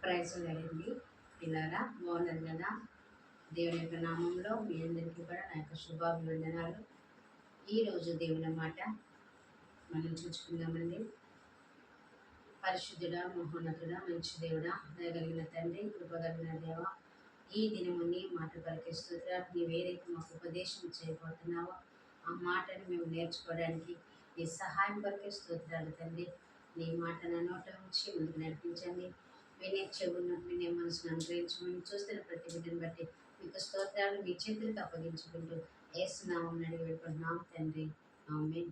Praise లేదండి. పిల్లరా బాగున్నారు కదా? దేవుని యొక్క నామంలో మీ అందరికీ కూడా నా యొక్క శుభాభివందనాలు. ఈరోజు దేవుని మాట మనం చూసుకుందామండి. పరిశుద్ధుడా, మహోన్నతుడా, మంచి దేవుడా, దయగలిగిన తండ్రి, కృపగలిగిన దేవ, ఈ దినముని మాట పలికిస్తున్నా నీవేదైతే మాకు ఉపదేశం చేయబోతున్నావో ఆ మాటను మేము నేర్చుకోవడానికి నీ సహాయం కొరకే స్తోత్రాలు తండ్రి. నీ మాట నా నోట ఉంచి ముందుకు నడిపించండి. వినే చెవులను వినే మనసును అనుగ్రహించమని చూస్తున్న ప్రతి బిడ్డను బట్టి మీకు స్తోత్రాలు మీ చేతులకు అప్పగించుకుంటూ ఏసునామం అడిగి వెళ్ళుకుంటున్నాం తండ్రి. ఆమేన్.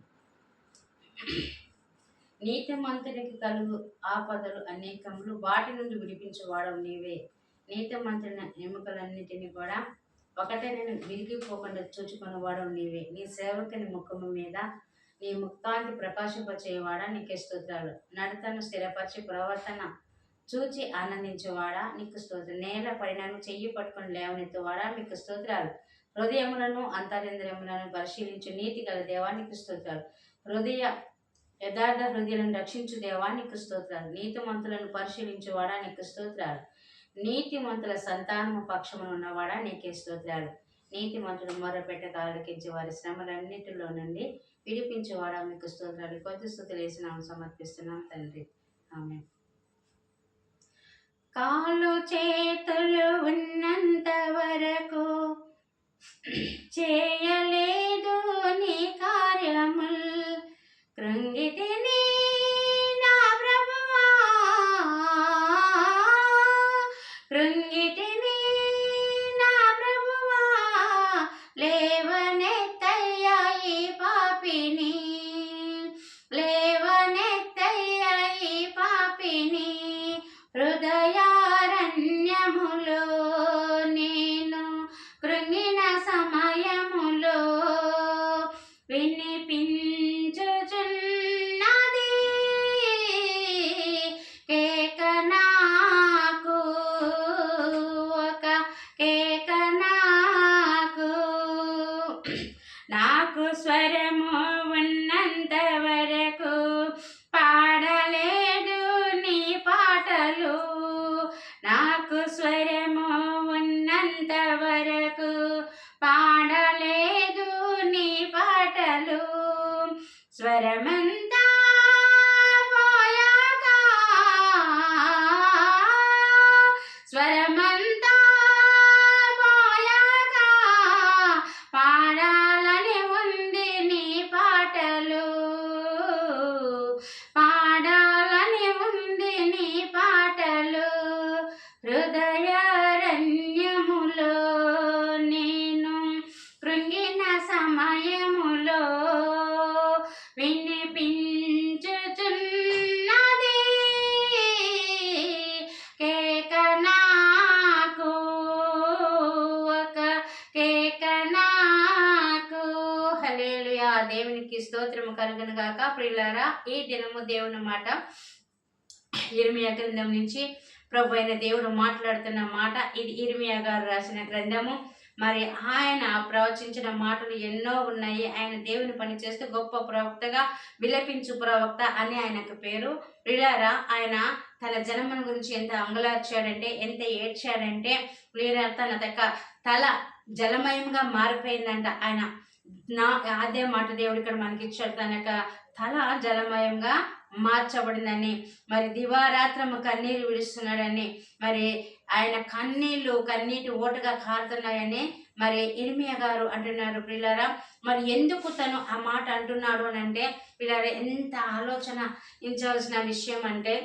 నీతిమంతునికి కలుగు ఆపదలు అనేకములు, వాటి నుండి విడిపించేవాడవు నీవే. నీతిమంతుని ఎముకలన్నిటినీ కూడా ఒకటే నేను విరిగిపోకుండా చూచుకుని వాడవు నీవే. నీ సేవకుని ముఖము మీద నీ ముక్తాంతి ప్రకాశింపచేయవాడా నీకే స్తోత్రాలు. నడతను స్థిరపరిచి ప్రవర్తన చూచి ఆనందించేవాడా నీకు స్తోత్రం. నేల పడినను చెయ్యి పట్టుకొని లేవనెత్తువాడా మీకు స్తోత్రాలు. హృదయములను అంతరింద్రియములను పరిశీలించు నీతి గల దేవానికి స్తోత్రాలు. యథార్థ హృదయాలను రక్షించు దేవానికి స్తోత్రాలు. నీతిమంతులను పరిశీలించేవాడా నీకు స్తోత్రాలు. నీతిమంతుల సంతానము పక్షమున ఉన్నవాడా నీకే స్తోత్రాలు. నీతిమంతుడు మొర్రపెట్టక ఆలకించే వారి శ్రమలన్నిటిలో నుండి విడిపించేవాడా మీకు స్తోత్రాలు. కొద్ది స్తుతులు వేసినాము సమర్పిస్తున్నాం తండ్రి. ఆమె కాళ్ళు చేతులు ఉన్నంత వరకు చేయలేదు నీ కార్యముల్, కృంగితిని నా ప్రభువా, కృంగితిని నా ప్రభువా, లేవనెత్తయ్యా ఈ పాపిని, లేవనెత్తయ్యా ఈ పాపిని. హృదయారణ్యములో నేను కృంగిన సమయములో వినిపించుచున్నది కేక నాకు, ఒక కేక నాకు. నాకు స్వరము ఉన్నంత వరకు పాడలేదు నీ పాటలు, నాకు స్వరము ఉన్నంత వరకు పాడలేదు నీ పాటలు. స్వరమంతా పోయాక, స్వరమంతా పోయాక పాడాలని ఉంది నీ పాటలు, పాడాలని ఉంది నీ పాటలు. హృదయారణ్యములో నేను కృంగిన సమయములో వినిపించుచున్నది కేక నాకు, ఒక కేక నాకు. హల్లెలూయా. దేవునికి స్తోత్రము కలుగును గాక. ప్రియులారా, ఈ దినము దేవుని మాట ఇర్మియా గ్రంథం నుంచి ప్రభు అయిన దేవుడు మాట్లాడుతున్న మాట. ఇది ఇర్మియా గారు రాసిన గ్రంథము. మరి ఆయన ప్రవచించిన మాటలు ఎన్నో ఉన్నాయి. ఆయన దేవుని పని చేస్తూ గొప్ప ప్రవక్తగా, విలపించు ప్రవక్త అని ఆయనకు పేరు. ప్రియులారా, ఆయన తన జనముల గురించి ఎంత అంగలార్చాడంటే, ఎంత ఏడ్చాడంటే, ప్రియులారా, తన తల జలమయంగా మారిపోయిందంట. ఆయన అదే మాట దేవుడు ఇక్కడ మనకి ఇచ్చాడు. తన తల జలమయంగా మార్చబడిందని, మరి దివారాత్రము కన్నీరు విడుస్తున్నాడని, మరి ఆయన కన్నీటి ఓటగా కారుతున్నాయని మరి ఇర్మియా గారు అంటున్నారు. ప్రియులారా, మరి ఎందుకు తను ఆ మాట అంటున్నాడు అని అంటే, ప్రియులారా, ఎంత ఆలోచించాల్సిన విషయం అంటే,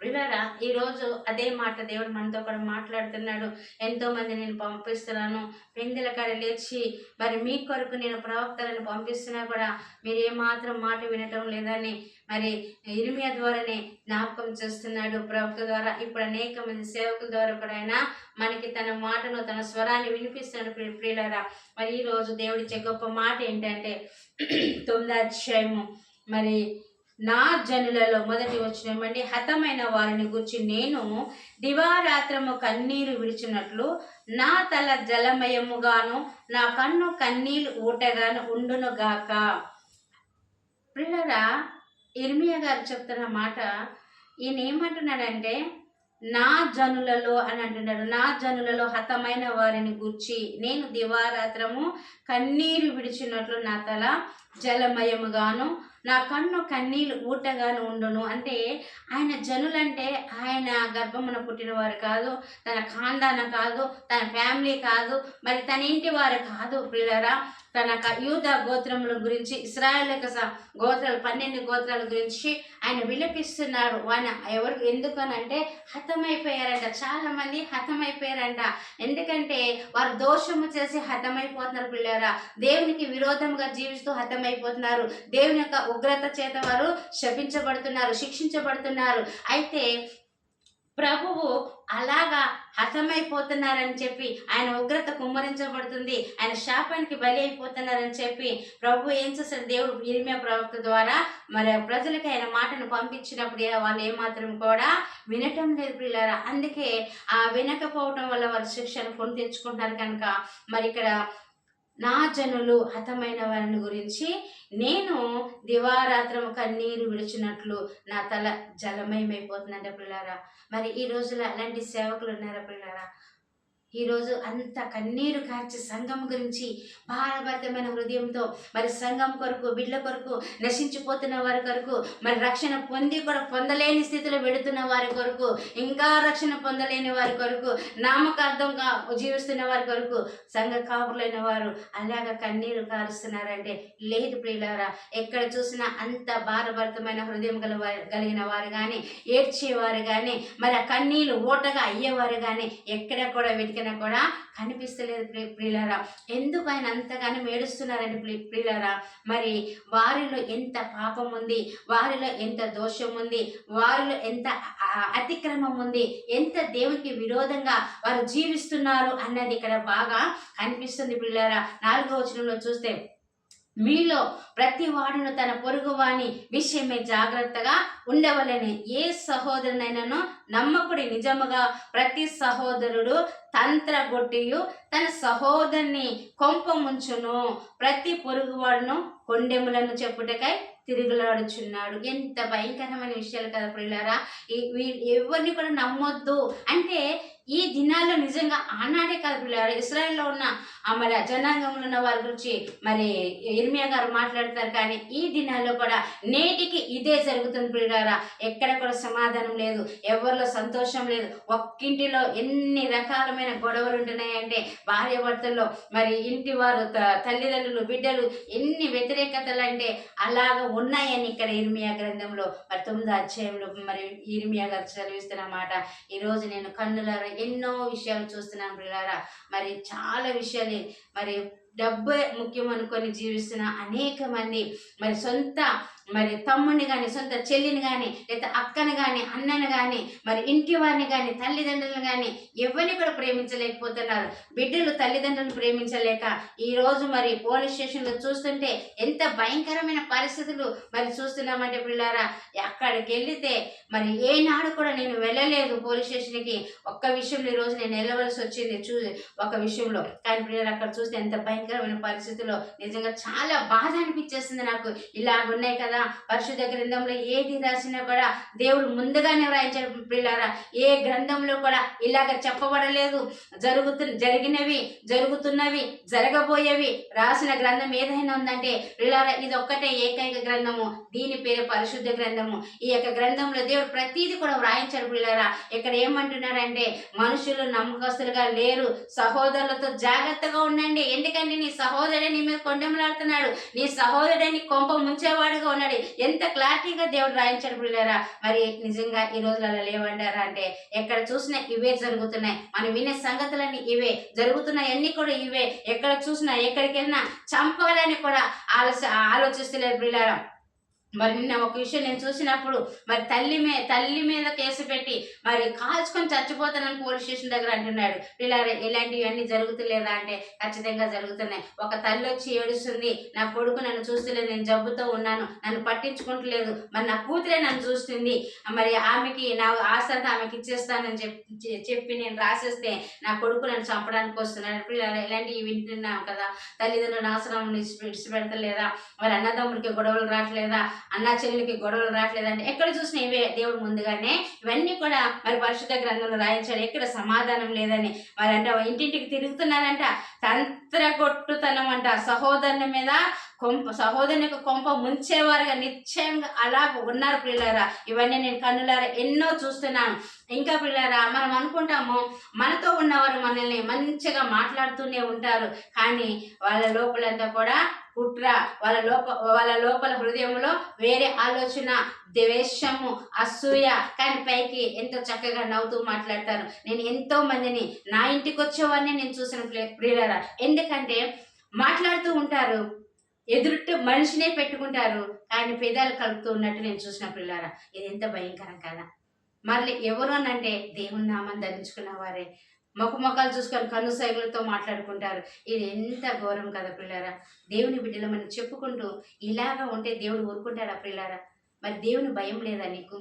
ప్రియులారా, ఈరోజు అదే మాట దేవుడు మనతో కూడా మాట్లాడుతున్నాడు. ఎంతోమంది నేను పంపిస్తున్నాను, పెందెల కాడ లేచి మరి మీ కొరకు నేను ప్రవక్తలను పంపిస్తున్నా కూడా మీరు ఏమాత్రం మాట వినటం లేదని మరి ఇర్మియా ద్వారానే జ్ఞాపకం చేస్తున్నాడు. ప్రవక్త ద్వారా ఇప్పుడు అనేక మంది సేవకుల ద్వారా కూడా ఆయన మనకి తన మాటను, తన స్వరాన్ని వినిపిస్తున్నాడు. ప్రియులారా, మరి ఈరోజు దేవుడిచ్చే గొప్ప మాట ఏంటంటే 9వ అధ్యాయము మరి నా జనులలో మొదటి వచనమండి. హతమైన వారిని గురించి నేను దివారాత్రము కన్నీరు విడిచినట్లు నా తల జలమయముగాను నా కన్ను కన్నీళ్ళు ఊటగాను ఉండును గాక. ప్రియులారా, ఇర్మియా గారు చెప్తున్న మాట, ఈయన ఏమంటున్నాడంటే, నా జనులలో అని అంటున్నాడు. నా జనులలో హతమైన వారిని గూర్చి నేను దివారాత్రము కన్నీరు విడిచినట్లు నా తల జలమయముగాను నా కన్ను కన్నీళ్ళు ఊటగాను ఉండును. అంటే ఆయన జనులంటే ఆయన గర్భమున పుట్టినవారు కాదు, తన ఖాందాన కాదు, తన ఫ్యామిలీ కాదు, మరి తన ఇంటి వారు కాదు ప్రియులారా. తన యూద గోత్రముల గురించి, ఇశ్రాయేల్ యొక్క గోత్రాలు 12 గోత్రాల గురించి ఆయన విలపిస్తున్నారు. ఆయన ఎవరు ఎందుకనంటే హతమైపోయారంట. చాలా మంది హతమైపోయారంట. ఎందుకంటే వారు దోషము చేసి హతమైపోతున్నారు పిల్లరా. దేవునికి విరోధంగా జీవిస్తూ హతమైపోతున్నారు. దేవుని యొక్క ఉగ్రత చేత వారు శపించబడుతున్నారు, శిక్షించబడుతున్నారు. అయితే ప్రభువు అలాగా హతమైపోతున్నారని చెప్పి ఆయన ఉగ్రత కుమ్మరించబడుతుంది, ఆయన శాపానికి బలి అయిపోతున్నారని చెప్పి ప్రభు ఏం చేశారు, దేవుడు ఇర్మియా ప్రవక్త ద్వారా మరి ప్రజలకి ఆయన మాటను పంపించినప్పుడు వాళ్ళు ఏమాత్రం కూడా వినటం లేదు ప్రియులారా. అందుకే ఆ వినకపోవటం వల్ల వారు శిక్షను కొని తెచ్చుకుంటున్నారు. కనుక మరి ఇక్కడ నా జనులు హతమైన వారిని గురించి నేను దివారాత్రము కన్నీరు విడిచినట్లు నా తల జలమయమైపోతుందంట పిల్లారా. మరి ఈ రోజులో అలాంటి సేవకులు ఉన్నారా పిల్లారా? ఈరోజు అంత కన్నీరు కార్చి సంఘం గురించి భారభరితమైన హృదయంతో మరి సంఘం కొరకు, బిడ్డల కొరకు, నశించిపోతున్న వారి కొరకు, మరి రక్షణ పొంది కూడా పొందలేని స్థితిలో వెడుతున్న వారి కొరకు, ఇంకా రక్షణ పొందలేని వారి కొరకు, నామకార్థంగా జీవిస్తున్న వారి కొరకు సంఘ కాపులైన వారు అలాగా కన్నీరు కారుస్తున్నారంటే లేదు ప్రియులారా. ఎక్కడ చూసినా అంత భారభరితమైన హృదయం కలిగిన వారు కానీ, ఏడ్చేవారు కానీ, మరి ఆ కన్నీళ్ళు ఓటగా అయ్యేవారు కానీ ఎక్కడ కూడా కూడా కనిపిస్తలేదు ప్రియులారా. ఎందుకు ఆయన అంతగానో ఏడుస్తున్నారండి ప్రియులారా? మరి వారిలో ఎంత పాపం ఉంది, వారిలో ఎంత దోషం ఉంది, వారిలో ఎంత అతిక్రమం ఉంది, ఎంత దేవునికి విరోధంగా వారు జీవిస్తున్నారు అన్నది ఇక్కడ బాగా కనిపిస్తుంది ప్రియులారా. 4వ వచనంలో చూస్తే మీలో ప్రతి వాడును తన పొరుగువాని విషయమే జాగ్రత్తగా ఉండవలని ఏ సహోదరునైనాను నమ్మకుడి. నిజముగా ప్రతి సహోదరుడు తంత్రగొట్టియు తన సహోదరుని కొంప ముంచును, ప్రతి పొరుగువాడును కొండెములను చెప్పుటకై తిరుగులాడుచున్నాడు. ఎంత భయంకరమైన విషయాలు కదా ప్రియులారా. ఎవరిని కూడా నమ్మొద్దు అంటే ఈ దినాల్లో నిజంగా ఆనాడే కాదు పిల్లలు, ఇశ్రాయేల్లో ఉన్న మరి జనాంగంలో ఉన్న వారి గురించి మరి ఇర్మియా గారు మాట్లాడతారు. కానీ ఈ దినాల్లో కూడా నేటికి ఇదే జరుగుతుంది పిల్లలారా. ఎక్కడ కూడా సమాధానం లేదు, ఎవరిలో సంతోషం లేదు. ఒక్కింటిలో ఎన్ని రకాలమైన గొడవలు ఉంటున్నాయంటే భార్య భర్తల్లో, మరి ఇంటి వారు, తల్లిదండ్రులు, బిడ్డలు, ఎన్ని వ్యతిరేకతలు అంటే అలాగ ఉన్నాయని ఇక్కడ ఇర్మియా గ్రంథంలో మరి 9వ అధ్యాయంలో మరి ఇర్మియా గారు చదివిస్తున్నమాట. ఈరోజు నేను కన్నులారా ఎన్నో విషయాలు చూస్తున్నాను ప్రియులారా. మరి చాలా విషయాలు, మరి డబ్బే ముఖ్యం అనుకొని జీవిస్తున్న అనేక మంది, మరి సొంత మరి తమ్ముడిని కానీ, సొంత చెల్లిని కానీ, లేదా అక్కని కానీ, అన్నని కానీ, మరి ఇంటి వారిని కానీ, తల్లిదండ్రులను కానీ ఎవరిని కూడా ప్రేమించలేకపోతున్నారు. బిడ్డలు తల్లిదండ్రులను ప్రేమించలేక ఈరోజు మరి పోలీస్ స్టేషన్లో చూస్తుంటే ఎంత భయంకరమైన పరిస్థితులు మరి చూస్తున్నామంటే పిల్లారా. అక్కడికి వెళితే మరి ఏనాడు కూడా నేను వెళ్ళలేదు పోలీస్ స్టేషన్కి. ఒక్క విషయంలో ఈరోజు నేను వెళ్ళవలసి వచ్చింది ఒక విషయంలో. కానీ పిల్లలు అక్కడ చూస్తే ఎంత భయంకరమైన పరిస్థితుల్లో నిజంగా చాలా బాధ అనిపించేస్తుంది నాకు. ఇలాగున్నాయి కదా పరిశుద్ధ గ్రంథంలో ఏది రాసినా కూడా దేవుడు ముందుగానే వ్రాయించాడు పిల్లారా. ఏ గ్రంథంలో కూడా ఇలాగ చెప్పబడలేదు. జరిగినవి, జరుగుతున్నవి, జరగబోయేవి రాసిన గ్రంథం ఏదైనా ఉందంటే పిల్లారా ఇది ఒక్కటే ఏకైక గ్రంథము. దీని పేరు పరిశుద్ధ గ్రంథము. ఈ యొక్క గ్రంథంలో దేవుడు ప్రతిదీ కూడా వ్రాయించాడు పిల్లారా. ఇక్కడ ఏమంటున్నారంటే మనుషులు నమ్మకస్తులుగా లేరు, సహోదరులతో జాగ్రత్తగా ఉండండి. ఎందుకంటే నీ సహోదరుడే నీ మీద కొండెములాడుతున్నాడు, నీ సహోదరుడే నీ కొంప ముంచేవాడుగా ఉన్నాడు. ఎంత క్లారిటీగా దేవుడు రాయించాడు పిల్లారా. మరి నిజంగా ఈ రోజులలో లేవంటారా అంటే ఎక్కడ చూసినా ఇవే జరుగుతున్నాయి. మనం వినే సంగతులన్నీ ఇవే జరుగుతున్నాయి, అన్ని కూడా ఇవే. ఎక్కడ చూసినా ఎక్కడికి వెళ్ళినా చంపాలని కూడా ఆలోచిస్తలేదు పిల్లారా. మరి నిన్న ఒక విషయం నేను చూసినప్పుడు మరి తల్లి మీద కేసు పెట్టి మరి కాల్చుకొని చచ్చిపోతానని పోలీస్ స్టేషన్ దగ్గర అంటున్నాడు. పిల్లలు ఇలాంటివన్నీ జరుగుతులేదా అంటే ఖచ్చితంగా జరుగుతున్నాయి. ఒక తల్లి వచ్చి ఏడుస్తుంది, నా కొడుకు నన్ను చూస్తలేదు, నేను జబ్బుతో ఉన్నాను, నన్ను పట్టించుకుంటలేదు, మరి నా కూతురే నన్ను చూస్తుంది, మరి ఆమెకి నా ఆస్తంతా ఆమెకి ఇచ్చేస్తానని చెప్పి నేను రాసేస్తే నా కొడుకు నన్ను చంపడానికి వస్తున్నాడు. పిల్లలు ఇలాంటివి వింటున్నాం కదా. తల్లిదండ్రులు నాశనం విడిచిపెడతలేదా, మరి అన్నదమ్ముడికి గొడవలు రావట్లేదా, అన్నా చెల్లెలకి గొడవలు రావట్లేదంటే ఎక్కడ చూసినా ఇవే. దేవుడు ముందుగానే ఇవన్నీ కూడా మరి పరిశుద్ధ గ్రంథంలో రాయించాడు. ఎక్కడ సమాధానం లేదని మరి అంటే ఇంటింటికి తిరుగుతున్నారంట. తంత్రగొట్టుతనం అంట. సహోదరుని యొక్క కొంప ముంచేవారుగా నిశ్చయంగా అలాగ ఉన్నారు పిల్లరా. ఇవన్నీ నేను కన్నులారా ఎన్నో చూస్తున్నాను. ఇంకా పిల్లరా, మనం అనుకుంటాము మనతో ఉన్నవారు మనల్ని మంచిగా మాట్లాడుతూనే ఉంటారు, కానీ వాళ్ళ లోపలంతా కూడా కుట్ర, వాళ్ళ లోపల హృదయంలో వేరే ఆలోచన, ద్వేషము, అసూయ. కానీ పైకి ఎంతో చక్కగా నవ్వుతూ మాట్లాడతారు. నేను ఎంతో మందిని నా ఇంటికి వచ్చేవాడిని నేను చూసిన ప్రియులారా. ఎందుకంటే మాట్లాడుతూ ఉంటారు, ఎదురుట్టు మనిషినే పెట్టుకుంటారు, కానీ పెదాలు కలుపుతూ ఉన్నట్టు నేను చూసిన పిల్లారా. ఇది ఎంత భయంకరం కదా. మళ్ళీ ఎవరు అనంటే దేవుని నామం ధరించుకున్న వారే మొఖాలు చూసుకొని కన్ను సైగులతో మాట్లాడుకుంటారు. ఇది ఎంత ఘోరం కదా పిల్లారా. దేవుని బిడ్డలు మనం చెప్పుకుంటూ ఇలాగా ఉంటే దేవుడు ఊరుకుంటాడా పిల్లారా? మరి దేవుని భయం లేదా నీకు?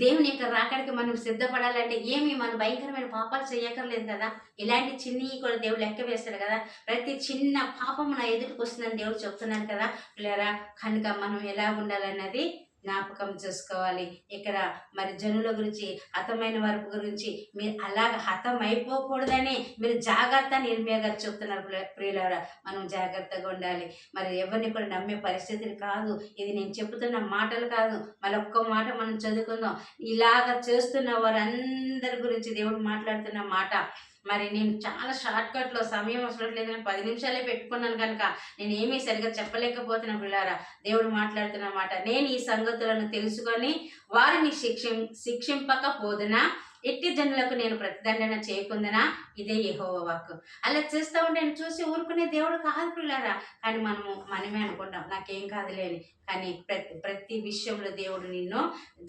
దేవుని యొక్క రాకడికి మనం సిద్ధపడాలంటే ఏమి మనం భయంకరమైన పాపాలు చేయక్కర్లేదు కదా. ఇలాంటి చిన్నవి కూడా దేవుడు లెక్క వేస్తాడు కదా. ప్రతి చిన్న పాపము నా ఎదుటికి వస్తుందని దేవుడు చెప్తున్నాడు కదా పిల్లరా. కనుక మనం ఎలా ఉండాలన్నది జ్ఞాపకం చేసుకోవాలి. ఇక్కడ మరి జనుల గురించి, హతమైన వారి గురించి మీరు అలాగ హతం అయిపోకూడదని మీరు జాగ్రత్త నిర్మయ గారు చెప్తున్నారు ప్రియులారా. మనం జాగ్రత్తగా ఉండాలి. మరి ఎవరిని కూడా నమ్మే పరిస్థితులు కాదు. ఇది నేను చెప్తున్న మాటలు కాదు. మళ్ళీ ఒక్క మాట మనం చదువుకుందాం. ఇలాగ చేస్తున్న వారందరి గురించి దేవుడు మాట్లాడుతున్న మాట. మరి నేను చాలా షార్ట్కట్లో సమయం వస్తలేదు, 10 నిమిషాలే పెట్టుకున్నాను కనుక నేను ఏమీ సరిగ్గా చెప్పలేకపోతున్నా పిల్లారా. దేవుడు మాట్లాడుతున్న మాట, నేను ఈ సంగతులను తెలుసుకొని వారిని శిక్షింపకపోదునా, ఎట్టి జనులకు నేను ప్రతిదండన చేయకుందనా, ఇదే యెహోవా వాక్కు. అలా చేస్తూ ఉంటే నేను చూసి ఊరుకునే దేవుడు కాదు పిల్లారా. కానీ మనమే అనుకుంటాం నాకేం కాదులేని. కానీ ప్రతి విషయంలో దేవుడు నిన్ను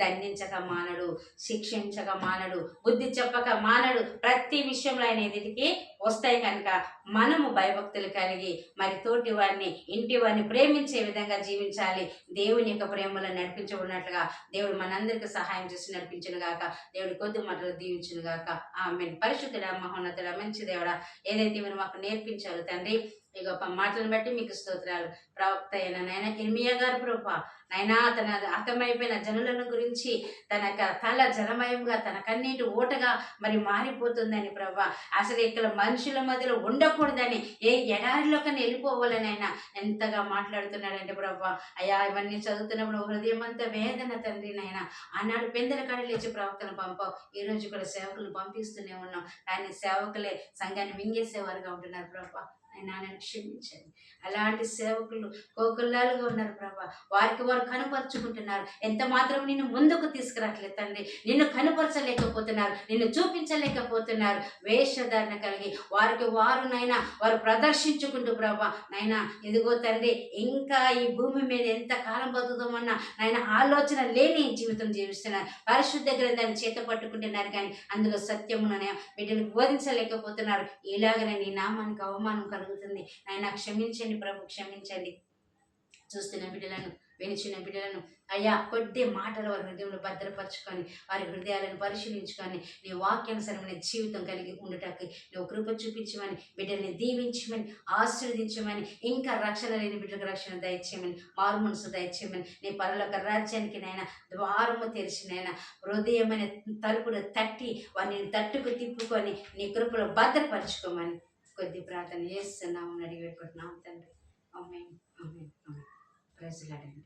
దండించక మానడు, శిక్షించక మానడు, బుద్ధి చెప్పక మానడు. ప్రతి విషయంలో ఆయన ఎదుటికి వస్తాయి. కనుక మనము భయభక్తులు కలిగి మరి తోటి వారిని, ఇంటి వారిని ప్రేమించే విధంగా జీవించాలి. దేవుని యొక్క ప్రేమలో నడిపించబడినట్లుగా దేవుడు మనందరికీ సహాయం చేసి నడిపించును గాక. దేవుడి కొద్ది మాటలు దీవించును గాక. ఆమేన్. పరిశుద్ధుడా, మహోన్నతుడా, మంచి దేవుడా, ఏదైతే మీరు మాకు నేర్పించారు తండ్రి, ఈ గొప్ప మాటలను బట్టి మీకు స్తోత్రాలు. ప్రవక్త అయిన నాయన ఇర్మియా గారు ప్రభా, నాయనా తన హతమైపోయిన జనులను గురించి తన తల జలమయంగా, తన కన్నీటి ఓటగా మరి మారిపోతుందని ప్రభా, అసలు ఇక్కడ మనుషుల మధ్యలో ఉండకూడదని, ఏ ఎడారిలోకని వెళ్ళిపోవాలని ఆయన ఎంతగా మాట్లాడుతున్నాడంటే ప్రభా. అయ్యా, ఇవన్నీ చదువుతున్నప్పుడు హృదయం అంతా వేదన తండ్రి. నాయన ఆనాడు పెందల కాడ లేచి ప్రవక్తను పంపావు, ఈ రోజు కూడా సేవకులను పంపిస్తూనే ఉన్నాం, కానీ సేవకులే సంఘాన్ని మింగేసేవారుగా ఉంటున్నారు ప్రభా. నన్ను క్షమించండి. అలాంటి సేవకులు కోకుల్లాలుగా ఉన్నారు ప్రభా. వారికి వారు కనుపరుచుకుంటున్నారు, ఎంత మాత్రం నిన్ను ముందుకు తీసుకురావట్లేదు తండ్రి. నిన్ను కనుపరచలేకపోతున్నారు, నిన్ను చూపించలేకపోతున్నారు. వేషధారణ కలిగి వారికి వారు నైనా వారు ప్రదర్శించుకుంటూ ప్రభా నైనా ఇదిగో తండ్రి, ఇంకా ఈ భూమి మీద ఎంత కాలం బతుకుతామన్నా నైనా ఆలోచన లేని జీవితం జీవిస్తున్నారు. పరిశుద్ధ గ్రంథాన్ని చేత పట్టుకుంటున్నారు, కానీ అందులో సత్యముననే బిడ్డలు బోధించలేకపోతున్నారు. ఇలాగనే నీ నామానికి అవమానం కలుగుతుంది. నాయన క్షమించండి ప్రభు, క్షమించండి. చూస్తున్న బిడ్డలను, వినిచిన బిడ్డలను అయ్యా కొద్ది మాటలు వారి హృదయంలో భద్రపరచుకొని, వారి హృదయాలను పరిశీలించుకొని నీ వాక్యానుసరమైన జీవితం కలిగి ఉండటానికి నువ్వు కృప చూపించమని, బిడ్డల్ని దీవించమని, ఆశీర్వదించమని, ఇంకా రక్షణ లేని బిడ్డలకు రక్షణ దయచేయమని, మారు మనసు దయచేయమని, నీ పరలోక రాజ్యానికి నాయన ద్వారము తెరిచినైనా హృదయమైన తలుపులు తట్టి వారిని తట్టుకు తిప్పుకొని నీ కృపలో భద్రపరచుకోమని కొద్ది ప్రార్థన చేస్తున్నాము, అడిగి పెట్టుకుంటున్నాం తండ్రి. Amen, amen, amen. Praise lord.